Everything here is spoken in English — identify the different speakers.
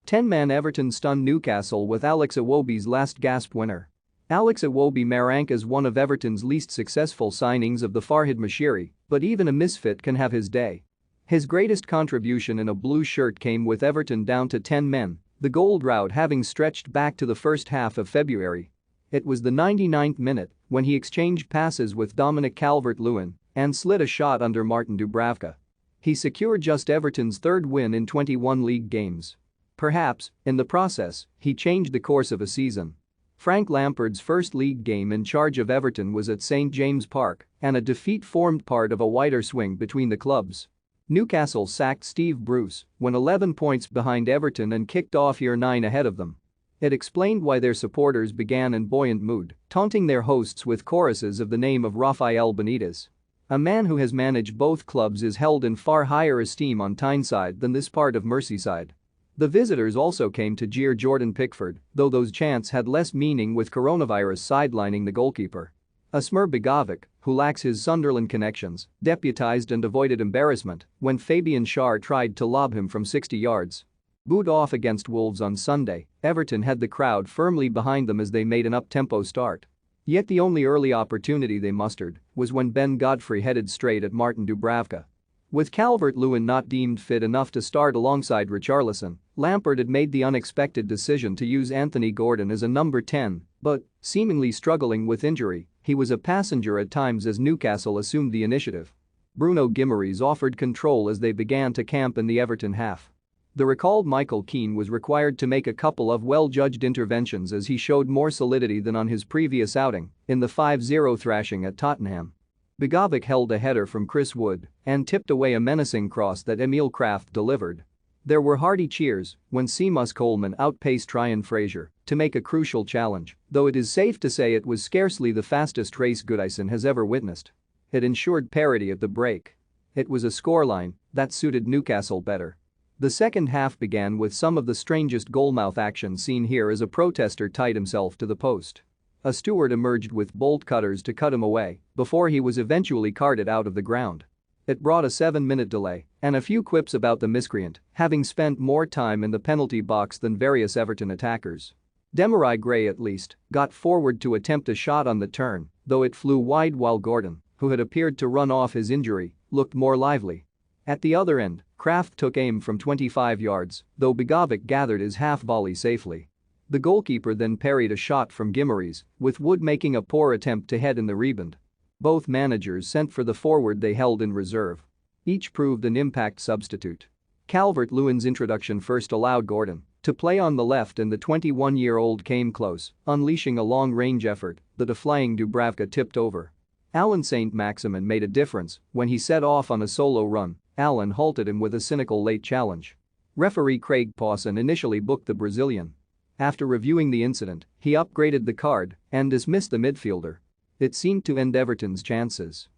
Speaker 1: 10-man Everton stunned Newcastle with Alex Iwobi's last-gasp winner. Alex Iwobi may rank as one of Everton's least successful signings of the Farhad Moshiri, but even a misfit can have his day. His greatest contribution in a blue shirt came with Everton down to 10 men, the goal drought having stretched back to the first half of February. It was the 99th minute when he exchanged passes with Dominic Calvert-Lewin and slid a shot under Martin Dubravka. He secured just Everton's third win in 21 league games. Perhaps, in the process, he changed the course of a season. Frank Lampard's first league game in charge of Everton was at St James Park, and a defeat formed part of a wider swing between the clubs. Newcastle sacked Steve Bruce when 11 points behind Everton and kicked off year 9 ahead of them. It explained why their supporters began in buoyant mood, taunting their hosts with choruses of the name of Rafael Benitez. A man who has managed both clubs is held in far higher esteem on Tyneside than this part of Merseyside. The visitors also came to jeer Jordan Pickford, though those chants had less meaning with coronavirus sidelining the goalkeeper. Asmir Begovic, who lacks his Sunderland connections, deputised and avoided embarrassment when Fabian Schär tried to lob him from 60 yards. Booed off against Wolves on Sunday, Everton had the crowd firmly behind them as they made an up-tempo start. Yet the only early opportunity they mustered was when Ben Godfrey headed straight at Martin Dubravka. With Calvert-Lewin not deemed fit enough to start alongside Richarlison, Lampard had made the unexpected decision to use Anthony Gordon as a number 10, but, seemingly struggling with injury, he was a passenger at times as Newcastle assumed the initiative. Bruno Guimaraes offered control as they began to camp in the Everton half. The recalled Michael Keane was required to make a couple of well-judged interventions as he showed more solidity than on his previous outing in the 5-0 thrashing at Tottenham. Begovic held a header from Chris Wood and tipped away a menacing cross that Emil Kraft delivered. There were hearty cheers when Seamus Coleman outpaced Ryan Fraser to make a crucial challenge, though it is safe to say it was scarcely the fastest race Goodison has ever witnessed. It ensured parity at the break. It was a scoreline that suited Newcastle better. The second half began with some of the strangest goalmouth action seen here as a protester tied himself to the post. A steward emerged with bolt cutters to cut him away before he was eventually carted out of the ground. It brought a 7-minute delay and a few quips about the miscreant having spent more time in the penalty box than various Everton attackers. Demarai Gray at least got forward to attempt a shot on the turn, though it flew wide while Gordon, who had appeared to run off his injury, looked more lively. At the other end, Kraft took aim from 25 yards, though Begovic gathered his half-volley safely. The goalkeeper then parried a shot from Guimaraes, with Wood making a poor attempt to head in the rebound. Both managers sent for the forward they held in reserve. Each proved an impact substitute. Calvert-Lewin's introduction first allowed Gordon to play on the left and the 21-year-old came close, unleashing a long-range effort that a flying Dubravka tipped over. Alan Saint-Maximin made a difference when he set off on a solo run. Alan halted him with a cynical late challenge. Referee Craig Pawson initially booked the Brazilian. After reviewing the incident, he upgraded the card and dismissed the midfielder. It seemed to end Everton's chances.